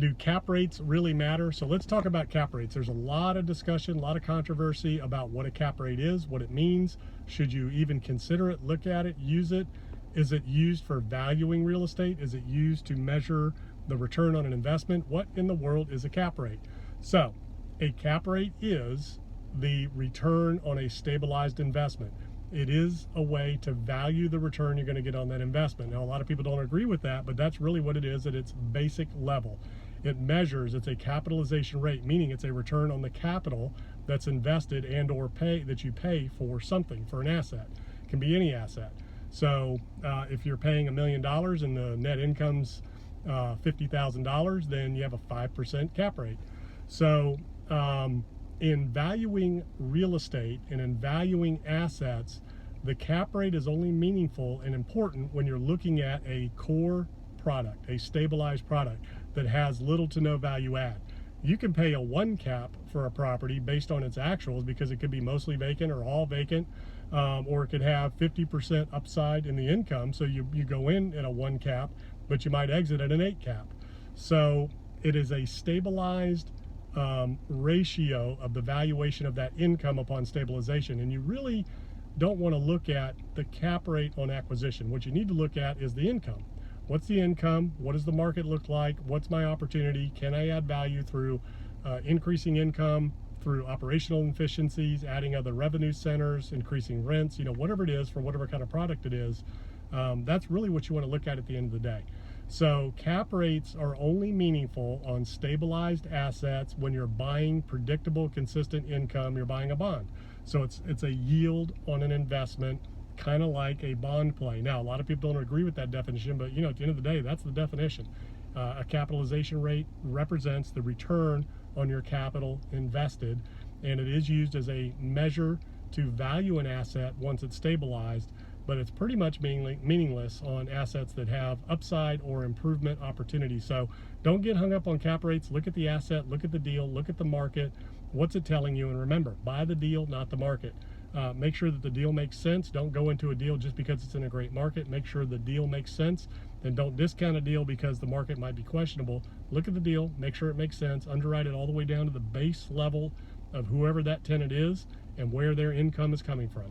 Do cap rates really matter? So let's talk about cap rates. There's a lot of discussion, a lot of controversy about what a cap rate is, what it means. Should you even consider it, look at it, use it? Is it used for valuing real estate? Is it used to measure the return on an investment? What in the world is a cap rate? So a cap rate is the return on a stabilized investment. It is a way to value the return you're going to get on that investment. Now, a lot of people don't agree with that, but that's really what it is at its basic level. It measures, it's a capitalization rate, meaning it's a return on the capital that's invested and or that you pay for something, for an asset. It can be any asset. So if you're paying $1 million and the net income's $50,000, then you have a 5% cap rate. So in valuing real estate and in valuing assets, the cap rate is only meaningful and important when you're looking at a core product, a stabilized product that has little to no value add. You can pay a 1 cap for a property based on its actuals because it could be mostly vacant or all vacant, or it could have 50% upside in the income. So you go in at a 1 cap, but you might exit at an 8 cap. So it is a stabilized ratio of the valuation of that income upon stabilization. And you really don't want to look at the cap rate on acquisition. What you need to look at is the income. What's the income? What does the market look like? What's my opportunity? Can I add value through increasing income, through operational efficiencies, adding other revenue centers, increasing rents, whatever it is for whatever kind of product it is. That's really what you want to look at the end of the day. So cap rates are only meaningful on stabilized assets when you're buying predictable, consistent income. You're buying a bond. So it's a yield on an investment, kind of like a bond play. Now, a lot of people don't agree with that definition, but at the end of the day, that's the definition. A capitalization rate represents the return on your capital invested, and it is used as a measure to value an asset once it's stabilized, but it's pretty much meaningless on assets that have upside or improvement opportunities. So don't get hung up on cap rates. Look at the asset, look at the deal, look at the market. What's it telling you? And remember, buy the deal, not the market. Make sure that the deal makes sense. Don't go into a deal just because it's in a great market. Make sure the deal makes sense, and don't discount a deal because the market might be questionable. Look at the deal, make sure it makes sense, underwrite it all the way down to the base level of whoever that tenant is and where their income is coming from.